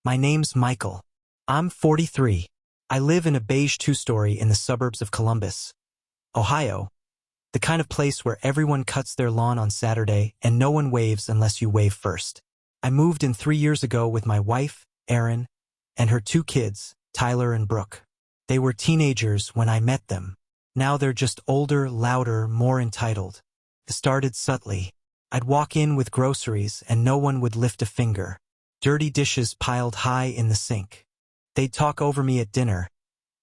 My name's Michael. I'm 43. I live in a beige two-story in the suburbs of Columbus, Ohio, the kind of place where everyone cuts their lawn on Saturday and no one waves unless you wave first. I moved in 3 years ago with my wife, Erin, and her 2 kids, Tyler and Brooke. They were teenagers when I met them. Now they're just older, louder, more entitled. It started subtly. I'd walk in with groceries and no one would lift a finger. Dirty dishes piled high in the sink. They'd talk over me at dinner,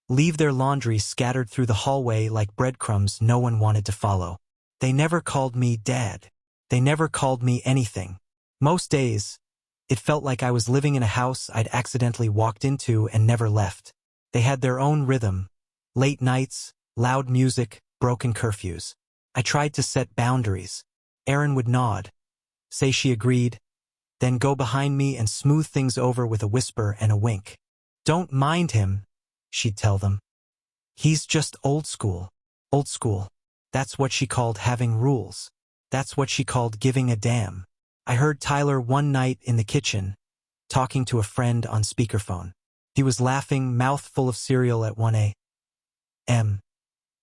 leave their laundry scattered through the hallway like breadcrumbs no one wanted to follow. They never called me Dad. They never called me anything. Most days, it felt like I was living in a house I'd accidentally walked into and never left. They had their own rhythm. Late nights, loud music, broken curfews. I tried to set boundaries. Erin would nod, say she agreed, then go behind me and smooth things over with a whisper and a wink. "Don't mind him," she'd tell them. "He's just old school." Old school. That's what she called having rules. That's what she called giving a damn. I heard Tyler one night in the kitchen, talking to a friend on speakerphone. He was laughing, mouth full of cereal at 1 a.m.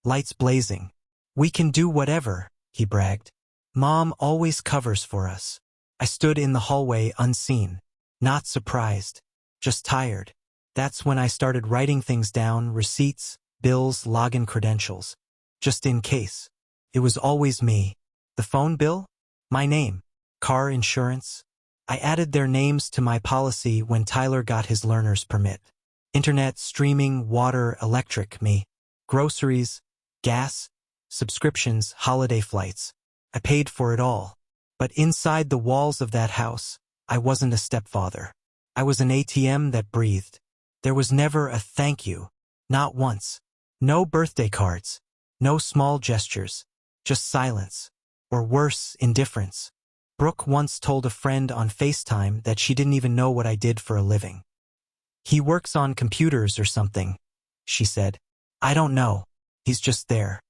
Lights blazing. "We can do whatever," he bragged. "Mom always covers for us." I stood in the hallway unseen, not surprised, just tired. That's when I started writing things down, receipts, bills, login credentials. Just in case. It was always me. The phone bill? My name. Car insurance? I added their names to my policy when Tyler got his learner's permit. Internet, streaming, water, electric, me. Groceries, gas, subscriptions, holiday flights. I paid for it all. But inside the walls of that house, I wasn't a stepfather. I was an ATM that breathed. There was never a thank you. Not once. No birthday cards. No small gestures. Just silence. Or worse, indifference. Brooke once told a friend on FaceTime that she didn't even know what I did for a living. "He works on computers or something," she said. "I don't know. He's just there.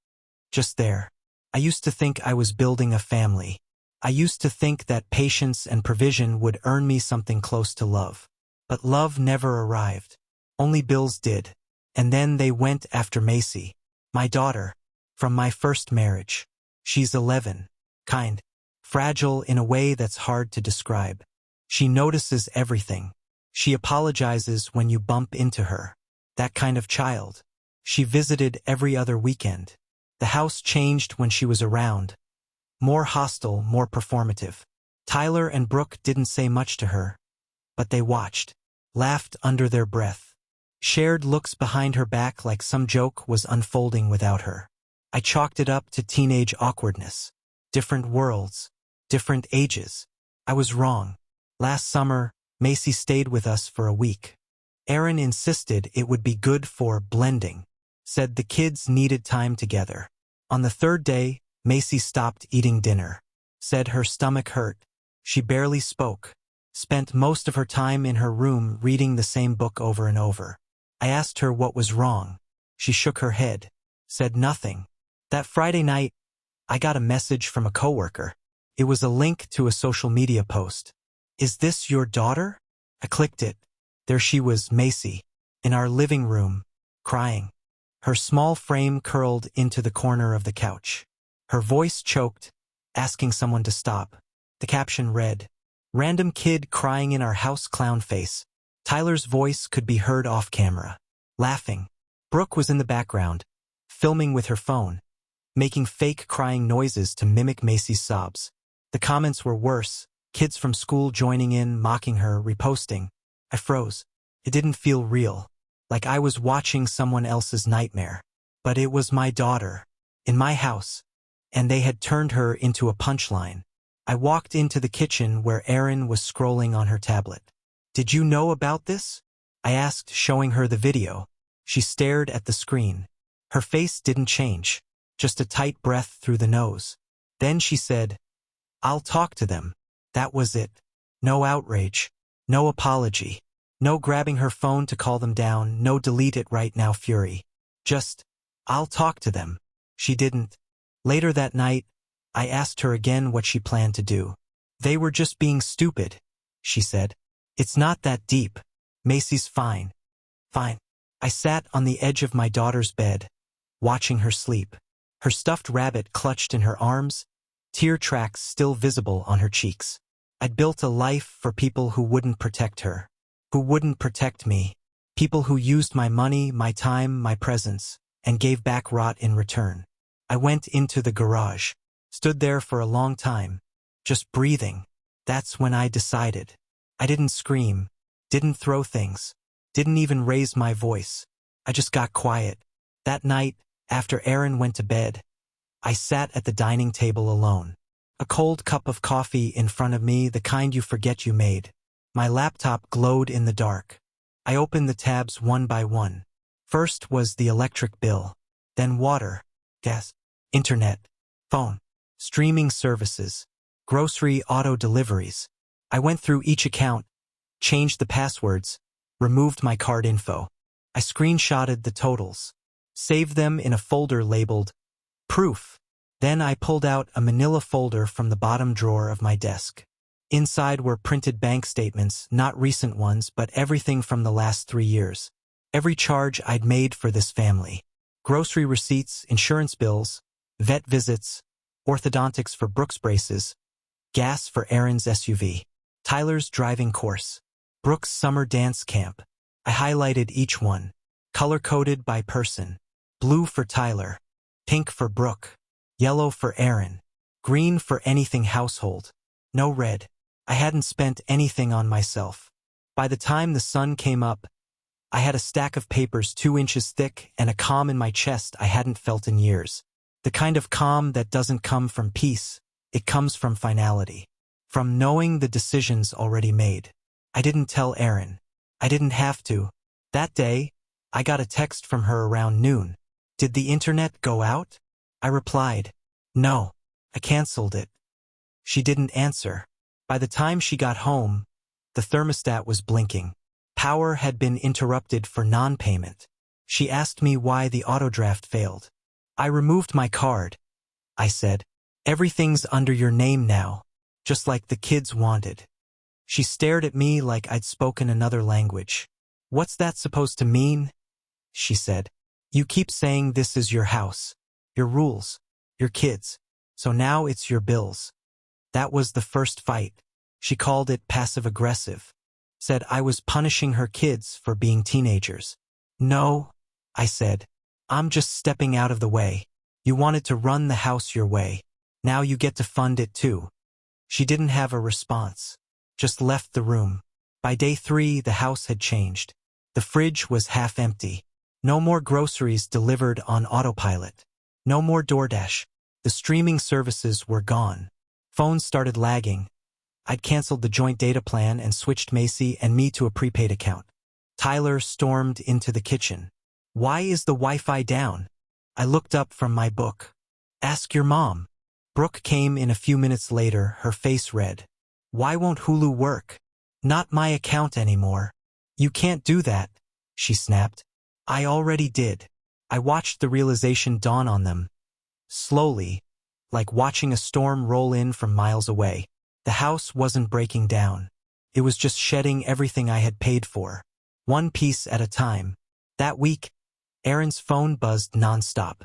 Just there." I used to think I was building a family. I used to think that patience and provision would earn me something close to love. But love never arrived. Only bills did. And then they went after Macy, my daughter, from my first marriage. She's 11. Kind. Fragile in a way that's hard to describe. She notices everything. She apologizes when you bump into her. That kind of child. She visited every other weekend. The house changed when she was around. More hostile, more performative. Tyler and Brooke didn't say much to her, but they watched, laughed under their breath, shared looks behind her back like some joke was unfolding without her. I chalked it up to teenage awkwardness. Different worlds, different ages. I was wrong. Last summer, Macy stayed with us for a week. Erin insisted it would be good for blending, said the kids needed time together. On the 3rd day, Macy stopped eating dinner, said her stomach hurt. She barely spoke, spent most of her time in her room reading the same book over and over. I asked her what was wrong. She shook her head, said nothing. That Friday night, I got a message from a coworker. It was a link to a social media post. "Is this your daughter?" I clicked it. There she was, Macy, in our living room, crying. Her small frame curled into the corner of the couch. Her voice choked, asking someone to stop. The caption read, "Random kid crying in our house, clown face." Tyler's voice could be heard off camera, laughing. Brooke was in the background, filming with her phone, making fake crying noises to mimic Macy's sobs. The comments were worse, kids from school joining in, mocking her, reposting. I froze. It didn't feel real, like I was watching someone else's nightmare. But it was my daughter, in my house, and they had turned her into a punchline. I walked into the kitchen where Erin was scrolling on her tablet. "Did you know about this?" I asked, showing her the video. She stared at the screen. Her face didn't change, just a tight breath through the nose. Then she said, "I'll talk to them." That was it. No outrage, no apology, no grabbing her phone to call them down, no delete it right now fury. Just, "I'll talk to them." She didn't. Later that night, I asked her again what she planned to do. "They were just being stupid," she said. "It's not that deep." Macy's fine. Fine. I sat on the edge of my daughter's bed, watching her sleep. Her stuffed rabbit clutched in her arms, tear tracks still visible on her cheeks. I'd built a life for people who wouldn't protect her, who wouldn't protect me, people who used my money, my time, my presence, and gave back rot in return. I went into the garage, stood there for a long time, just breathing. That's when I decided. I didn't scream, didn't throw things, didn't even raise my voice. I just got quiet. That night, after Aaron went to bed, I sat at the dining table alone. A cold cup of coffee in front of me, the kind you forget you made. My laptop glowed in the dark. I opened the tabs one by one. First was the electric bill, then water, gas, internet, phone, streaming services, grocery auto deliveries. I went through each account, changed the passwords, removed my card info. I screenshotted the totals, saved them in a folder labeled Proof. Then I pulled out a manila folder from the bottom drawer of my desk. Inside were printed bank statements, not recent ones, but everything from the last 3 years. Every charge I'd made for this family. Grocery receipts, insurance bills, vet visits, orthodontics for Brooks braces, gas for Aaron's SUV, Tyler's driving course, Brooks' summer dance camp. I highlighted each one, color-coded by person. Blue for Tyler, pink for Brooke, yellow for Aaron, green for anything household. No red. I hadn't spent anything on myself. By the time the sun came up, I had a stack of papers 2 inches thick and a calm in my chest I hadn't felt in years. The kind of calm that doesn't come from peace, it comes from finality. From knowing the decisions already made. I didn't tell Aaron. I didn't have to. That day, I got a text from her around noon. Did the internet go out? I replied, no, I canceled it. She didn't answer. By the time she got home, the thermostat was blinking. Power had been interrupted for non-payment. She asked me why the autodraft failed. I removed my card. I said, everything's under your name now, just like the kids wanted. She stared at me like I'd spoken another language. What's that supposed to mean? She said, you keep saying this is your house, your rules, your kids, so now it's your bills. That was the first fight. She called it passive-aggressive. Said I was punishing her kids for being teenagers. No, I said. I'm just stepping out of the way. You wanted to run the house your way. Now you get to fund it too. She didn't have a response. Just left the room. By day 3, the house had changed. The fridge was half empty. No more groceries delivered on autopilot. No more DoorDash. The streaming services were gone. Phones started lagging. I'd canceled the joint data plan and switched Macy and me to a prepaid account. Tyler stormed into the kitchen. Why is the Wi-Fi down? I looked up from my book. Ask your mom. Brooke came in a few minutes later, her face red. Why won't Hulu work? Not my account anymore. You can't do that, she snapped. I already did. I watched the realization dawn on them. Slowly, like watching a storm roll in from miles away. The house wasn't breaking down. It was just shedding everything I had paid for. One piece at a time. That week, Aaron's phone buzzed nonstop.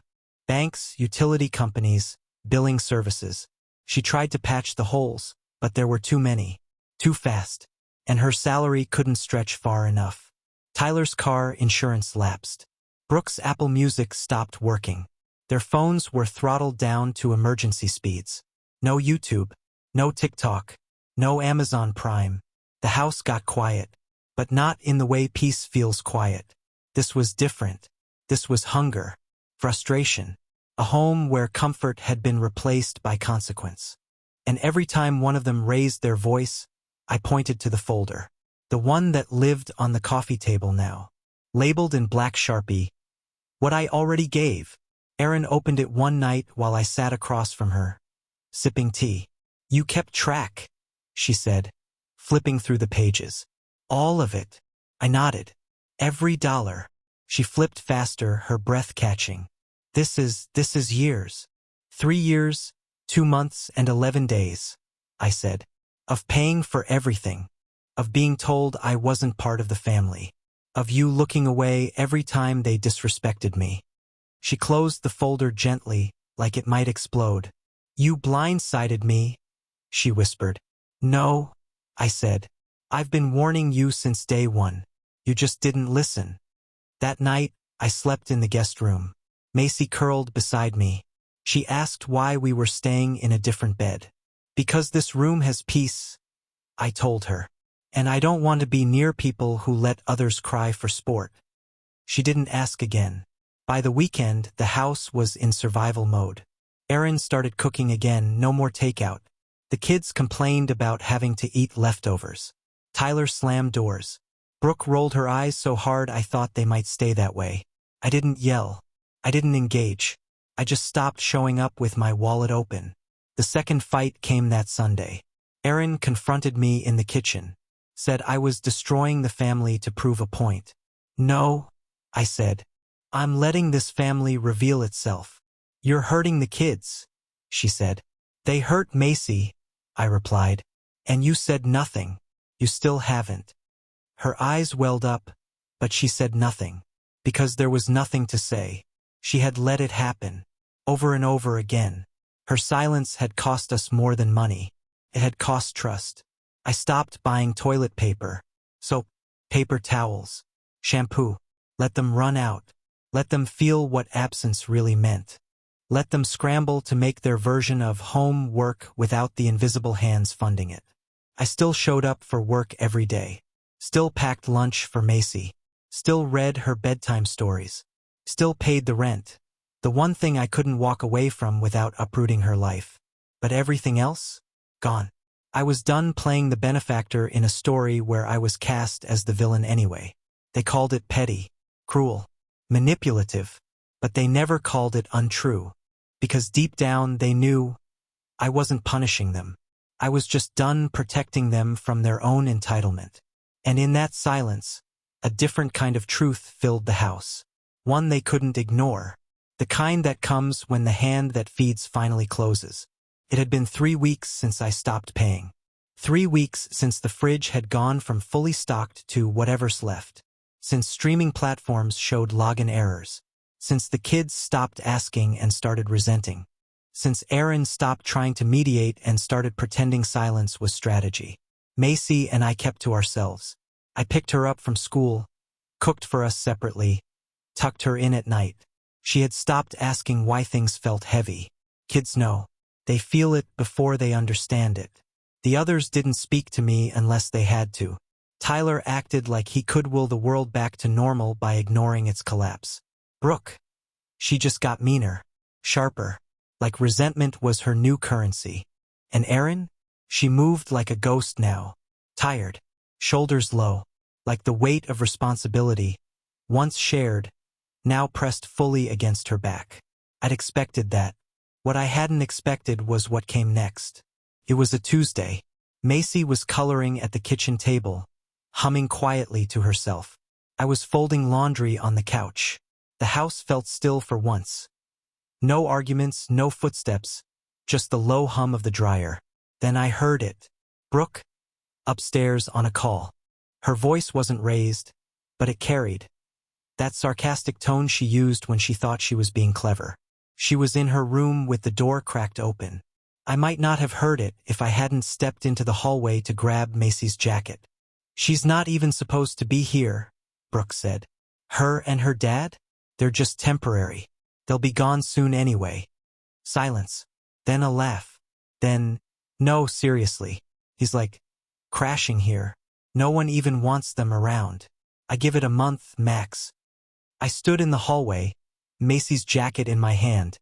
Banks, utility companies, billing services. She tried to patch the holes, but there were too many. Too fast. And her salary couldn't stretch far enough. Tyler's car insurance lapsed. Brooke's Apple Music stopped working. Their phones were throttled down to emergency speeds. No YouTube. No TikTok, no Amazon Prime. The house got quiet, but not in the way peace feels quiet. This was different. This was hunger, frustration, a home where comfort had been replaced by consequence. And every time one of them raised their voice, I pointed to the folder. The one that lived on the coffee table now. Labeled in black Sharpie, what I already gave. Aaron opened it one night while I sat across from her, sipping tea. You kept track, she said, flipping through the pages. All of it. I nodded. Every dollar. She flipped faster, her breath catching. This is years. 3 years, 2 months and 11 days, I said, of paying for everything. of being told I wasn't part of the family, of you looking away every time they disrespected me. She closed the folder gently, like it might explode. You blindsided me, she whispered. No, I said. I've been warning you since day one. You just didn't listen. That night, I slept in the guest room. Macy curled beside me. She asked why we were staying in a different bed. Because this room has peace, I told her. And I don't want to be near people who let others cry for sport. She didn't ask again. By the weekend, the house was in survival mode. Erin started cooking again, no more takeout. The kids complained about having to eat leftovers. Tyler slammed doors. Brooke rolled her eyes so hard I thought they might stay that way. I didn't yell. I didn't engage. I just stopped showing up with my wallet open. The second fight came that Sunday. Erin confronted me in the kitchen. Said I was destroying the family to prove a point. No, I said. I'm letting this family reveal itself. You're hurting the kids, she said. They hurt Macy, I replied. And you said nothing. You still haven't. Her eyes welled up, but she said nothing. Because there was nothing to say. She had let it happen. Over and over again. Her silence had cost us more than money. It had cost trust. I stopped buying toilet paper, soap, paper towels, shampoo. Let them run out. Let them feel what absence really meant. Let them scramble to make their version of home work without the invisible hands funding it. I still showed up for work every day. Still packed lunch for Macy. Still read her bedtime stories. Still paid the rent. The one thing I couldn't walk away from without uprooting her life. But everything else? Gone. I was done playing the benefactor in a story where I was cast as the villain anyway. They called it petty, cruel, manipulative, but they never called it untrue. Because deep down they knew I wasn't punishing them. I was just done protecting them from their own entitlement. And in that silence, a different kind of truth filled the house. One they couldn't ignore. The kind that comes when the hand that feeds finally closes. It had been 3 weeks since I stopped paying. 3 weeks since the fridge had gone from fully stocked to whatever's left. Since streaming platforms showed login errors. Since the kids stopped asking and started resenting. Since Erin stopped trying to mediate and started pretending silence was strategy. Macy and I kept to ourselves. I picked her up from school, cooked for us separately, tucked her in at night. She had stopped asking why things felt heavy. Kids know. They feel it before they understand it. The others didn't speak to me unless they had to. Tyler acted like he could will the world back to normal by ignoring its collapse. Brooke. She just got meaner, sharper, like resentment was her new currency. And Erin? She moved like a ghost now, tired, shoulders low, like the weight of responsibility, once shared, now pressed fully against her back. I'd expected that. What I hadn't expected was what came next. It was a Tuesday. Macy was coloring at the kitchen table, humming quietly to herself. I was folding laundry on the couch. The house felt still for once. No arguments, no footsteps, just the low hum of the dryer. Then I heard it. Brooke, upstairs on a call. Her voice wasn't raised, but it carried. That sarcastic tone she used when she thought she was being clever. She was in her room with the door cracked open. I might not have heard it if I hadn't stepped into the hallway to grab Macy's jacket. She's not even supposed to be here, Brooke said. Her and her dad? They're just temporary. They'll be gone soon anyway. Silence. Then a laugh. Then, no, seriously. He's like, crashing here. No one even wants them around. I give it a month, max. I stood in the hallway, Macy's jacket in my hand,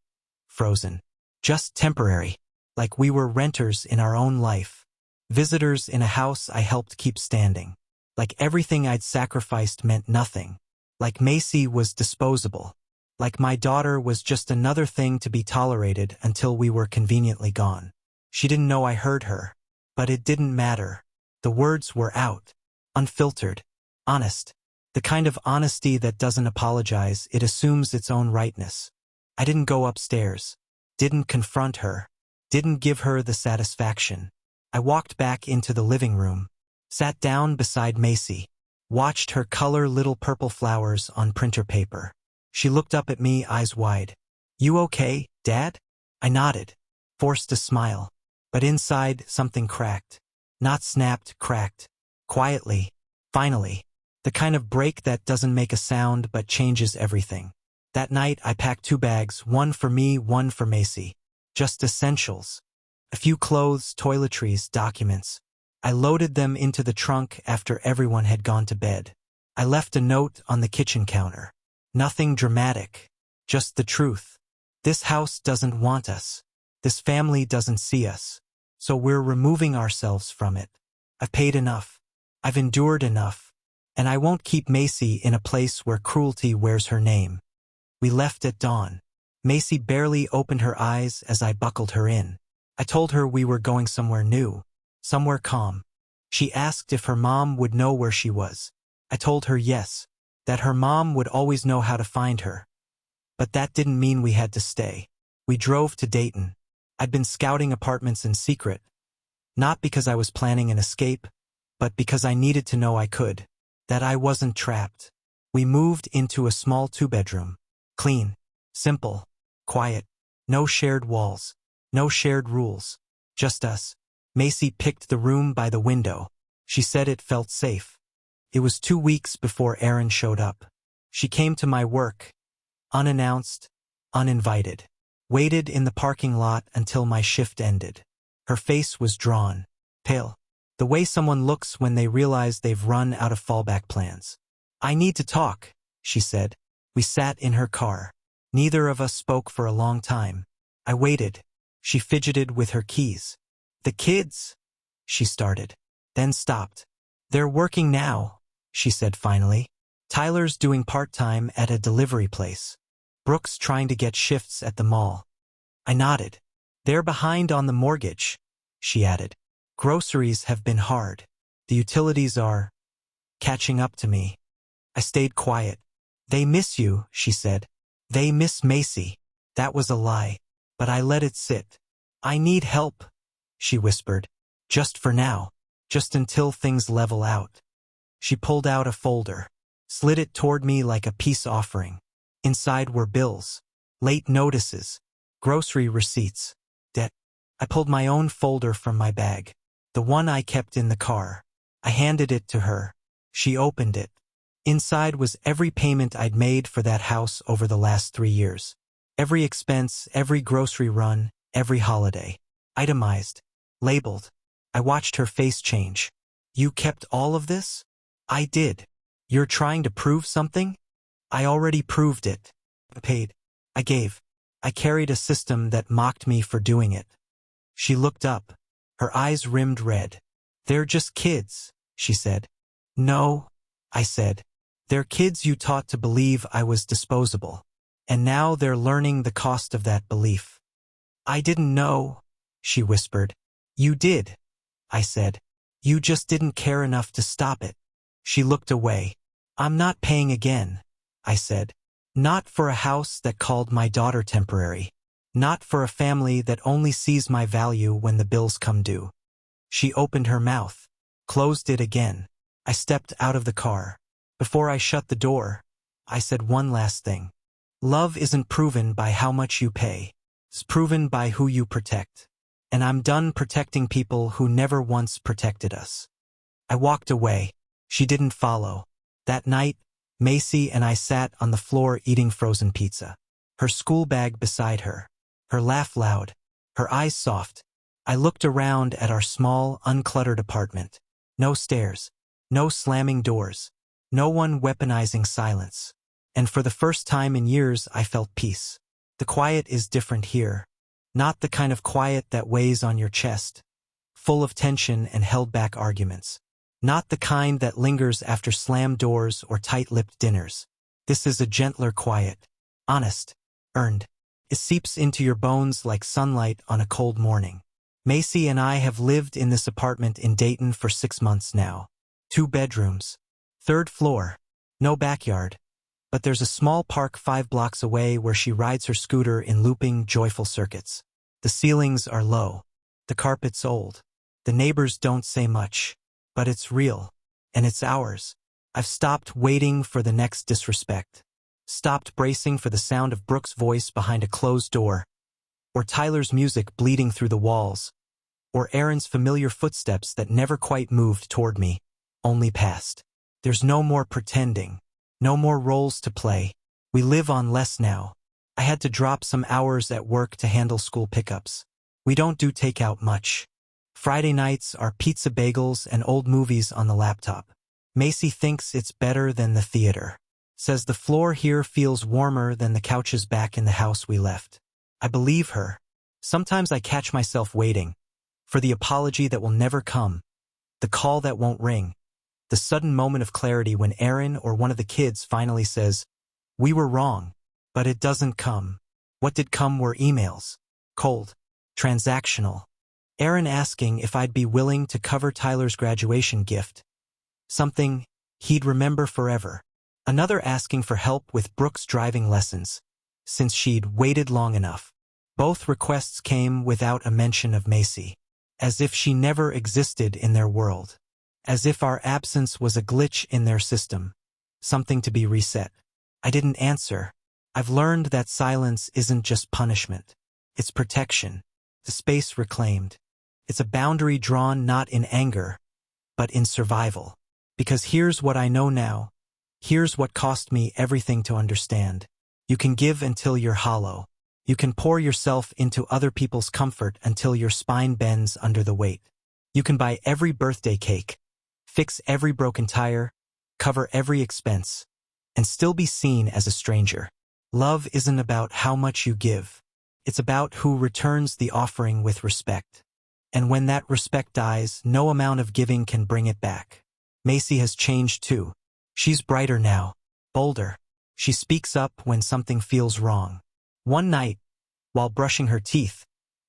frozen. Just temporary. Like we were renters in our own life. Visitors in a house I helped keep standing. Like everything I'd sacrificed meant nothing. Like Macy was disposable. Like my daughter was just another thing to be tolerated until we were conveniently gone. She didn't know I heard her. But it didn't matter. The words were out. Unfiltered. Honest. The kind of honesty that doesn't apologize, it assumes its own rightness. I didn't go upstairs. Didn't confront her. Didn't give her the satisfaction. I walked back into the living room. Sat down beside Macy. Watched her color little purple flowers on printer paper. She looked up at me, eyes wide. "You okay, Dad?" I nodded. Forced a smile. But inside, something cracked. Not snapped, cracked. Quietly. Finally. The kind of break that doesn't make a sound but changes everything. That night I packed 2 bags, one for me, one for Macy. Just essentials. A few clothes, toiletries, documents. I loaded them into the trunk after everyone had gone to bed. I left a note on the kitchen counter. Nothing dramatic. Just the truth. This house doesn't want us. This family doesn't see us. So we're removing ourselves from it. I've paid enough. I've endured enough. And I won't keep Macy in a place where cruelty wears her name. We left at dawn. Macy barely opened her eyes as I buckled her in. I told her we were going somewhere new. Somewhere calm. She asked if her mom would know where she was. I told her yes. That her mom would always know how to find her. But that didn't mean we had to stay. We drove to Dayton. I'd been scouting apartments in secret. Not because I was planning an escape, but because I needed to know I could. That I wasn't trapped. We moved into a small 2-bedroom. Clean. Simple. Quiet. No shared walls. No shared rules. Just us. Macy picked the room by the window. She said it felt safe. It was 2 weeks before Erin showed up. She came to my work. Unannounced. Uninvited. Waited in the parking lot until my shift ended. Her face was drawn. Pale. The way someone looks when they realize they've run out of fallback plans. "I need to talk," she said. We sat in her car. Neither of us spoke for a long time. I waited. She fidgeted with her keys. "The kids," she started, then stopped. "They're working now," she said finally. "Tyler's doing part-time at a delivery place. Brooke's trying to get shifts at the mall." I nodded. "They're behind on the mortgage," she added. "Groceries have been hard. The utilities are catching up to me." I stayed quiet. "They miss you," she said. "They miss Macy." That was a lie. But I let it sit. "I need help," she whispered. "Just for now. Just until things level out." She pulled out a folder. Slid it toward me like a peace offering. Inside were bills. Late notices. Grocery receipts. Debt. I pulled my own folder from my bag. The one I kept in the car. I handed it to her. She opened it. Inside was every payment I'd made for that house over the last 3 years. Every expense, every grocery run, every holiday. Itemized. Labeled. I watched her face change. "You kept all of this?" "I did." "You're trying to prove something?" "I already proved it." I paid. I gave. I carried a system that mocked me for doing it. She looked up. Her eyes rimmed red. "They're just kids," she said. "No," I said. "They're kids you taught to believe I was disposable. And now they're learning the cost of that belief." "I didn't know," she whispered. "You did," I said. "You just didn't care enough to stop it." She looked away. "I'm not paying again," I said. "Not for a house that called my daughter temporary. Not for a family that only sees my value when the bills come due." She opened her mouth. Closed it again. I stepped out of the car. Before I shut the door, I said one last thing. "Love isn't proven by how much you pay. It's proven by who you protect. And I'm done protecting people who never once protected us." I walked away. She didn't follow. That night, Macy and I sat on the floor eating frozen pizza. Her school bag beside her. Her laugh loud. Her eyes soft. I looked around at our small, uncluttered apartment. No stairs. No slamming doors. No one weaponizing silence. And for the first time in years, I felt peace. The quiet is different here. Not the kind of quiet that weighs on your chest, full of tension and held-back arguments. Not the kind that lingers after slammed doors or tight-lipped dinners. This is a gentler quiet. Honest. Earned. It seeps into your bones like sunlight on a cold morning. Macy and I have lived in this apartment in Dayton for 6 months now. 2 bedrooms. 3rd floor. No backyard. But there's a small park 5 blocks away where she rides her scooter in looping, joyful circuits. The ceilings are low. The carpet's old. The neighbors don't say much. But it's real. And it's ours. I've stopped waiting for the next disrespect. Stopped bracing for the sound of Brooke's voice behind a closed door, or Tyler's music bleeding through the walls, or Aaron's familiar footsteps that never quite moved toward me, only passed. There's no more pretending. No more roles to play. We live on less now. I had to drop some hours at work to handle school pickups. We don't do takeout much. Friday nights are pizza bagels and old movies on the laptop. Macy thinks it's better than the theater. Says the floor here feels warmer than the couches back in the house we left. I believe her. Sometimes I catch myself waiting for the apology that will never come, the call that won't ring, the sudden moment of clarity when Aaron or one of the kids finally says, "We were wrong," but it doesn't come. What did come were emails. Cold. Transactional. Aaron asking if I'd be willing to cover Tyler's graduation gift. Something he'd remember forever. Another asking for help with Brooke's driving lessons, since she'd waited long enough. Both requests came without a mention of Macy, as if she never existed in their world, as if our absence was a glitch in their system, something to be reset. I didn't answer. I've learned that silence isn't just punishment. It's protection, the space reclaimed. It's a boundary drawn not in anger, but in survival. Because here's what I know now. Here's what cost me everything to understand. You can give until you're hollow. You can pour yourself into other people's comfort until your spine bends under the weight. You can buy every birthday cake, fix every broken tire, cover every expense, and still be seen as a stranger. Love isn't about how much you give. It's about who returns the offering with respect. And when that respect dies, no amount of giving can bring it back. Macy has changed too. She's brighter now, bolder. She speaks up when something feels wrong. One night, while brushing her teeth,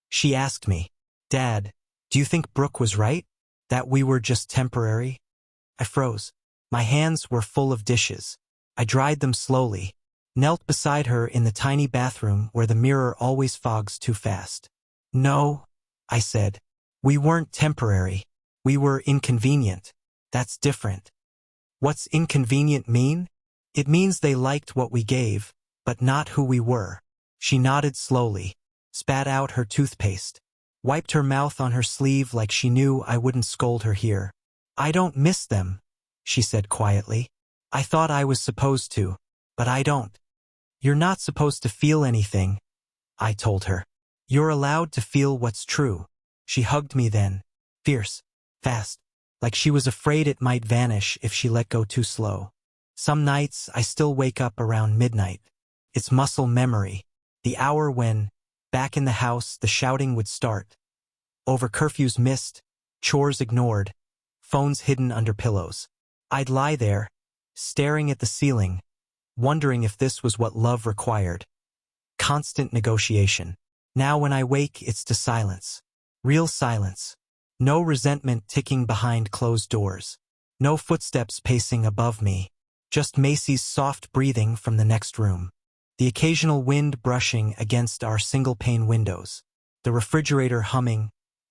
she asked me, "Dad, do you think Brooke was right? That we were just temporary?" I froze. My hands were full of dishes. I dried them slowly, knelt beside her in the tiny bathroom where the mirror always fogs too fast. "No," I said. "We weren't temporary. We were inconvenient. That's different." "What's inconvenient mean?" "It means they liked what we gave, but not who we were." She nodded slowly, spat out her toothpaste, wiped her mouth on her sleeve like she knew I wouldn't scold her here. "I don't miss them," she said quietly. "I thought I was supposed to, but I don't." "You're not supposed to feel anything," I told her. "You're allowed to feel what's true." She hugged me then, fierce, fast, like she was afraid it might vanish if she let go too slow. Some nights I still wake up around midnight. It's muscle memory, the hour when, back in the house, the shouting would start. Over curfews missed, chores ignored, phones hidden under pillows. I'd lie there, staring at the ceiling, wondering if this was what love required. Constant negotiation. Now when I wake, it's to silence. Real silence. No resentment ticking behind closed doors. No footsteps pacing above me. Just Macy's soft breathing from the next room. The occasional wind brushing against our single-pane windows. The refrigerator humming,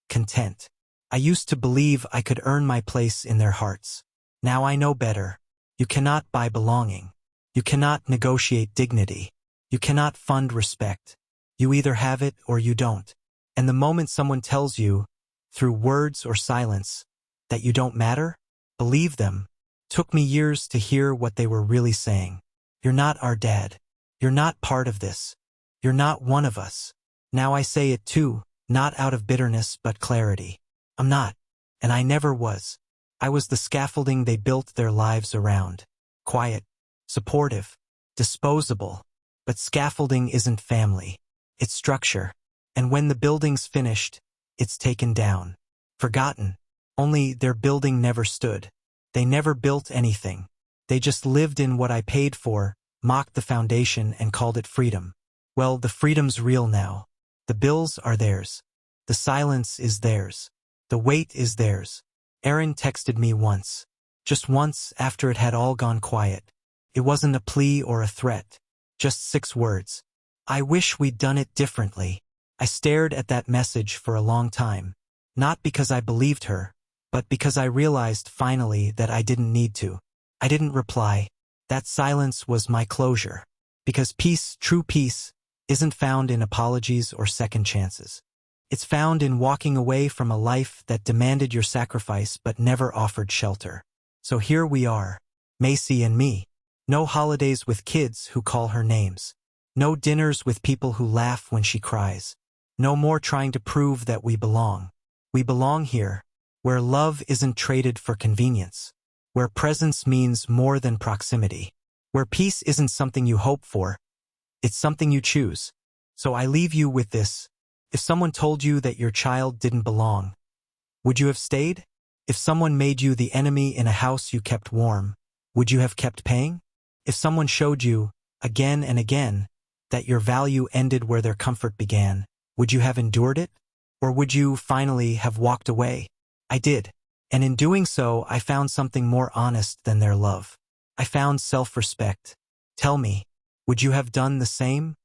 content. I used to believe I could earn my place in their hearts. Now I know better. You cannot buy belonging. You cannot negotiate dignity. You cannot fund respect. You either have it or you don't. And the moment someone tells you, through words or silence, that you don't matter, believe them. Took me years to hear what they were really saying. You're not our dad. You're not part of this. You're not one of us. Now I say it too, not out of bitterness but clarity. I'm not, and I never was. I was the scaffolding they built their lives around. Quiet, supportive, disposable. But scaffolding isn't family. It's structure. And when the building's finished, it's taken down. Forgotten. Only their building never stood. They never built anything. They just lived in what I paid for, mocked the foundation and called it freedom. Well, the freedom's real now. The bills are theirs. The silence is theirs. The weight is theirs. Aaron texted me once. Just once after it had all gone quiet. It wasn't a plea or a threat. Just 6 words. "I wish we'd done it differently." I stared at that message for a long time. Not because I believed her, but because I realized finally that I didn't need to. I didn't reply. That silence was my closure. Because peace, true peace, isn't found in apologies or second chances. It's found in walking away from a life that demanded your sacrifice but never offered shelter. So here we are, Macy and me. No holidays with kids who call her names. No dinners with people who laugh when she cries. No more trying to prove that we belong. We belong here, where love isn't traded for convenience. Where presence means more than proximity. Where peace isn't something you hope for, it's something you choose. So I leave you with this. If someone told you that your child didn't belong, would you have stayed? If someone made you the enemy in a house you kept warm, would you have kept paying? If someone showed you, again and again, that your value ended where their comfort began, would you have endured it? Or would you finally have walked away? I did. And in doing so, I found something more honest than their love. I found self-respect. Tell me, would you have done the same?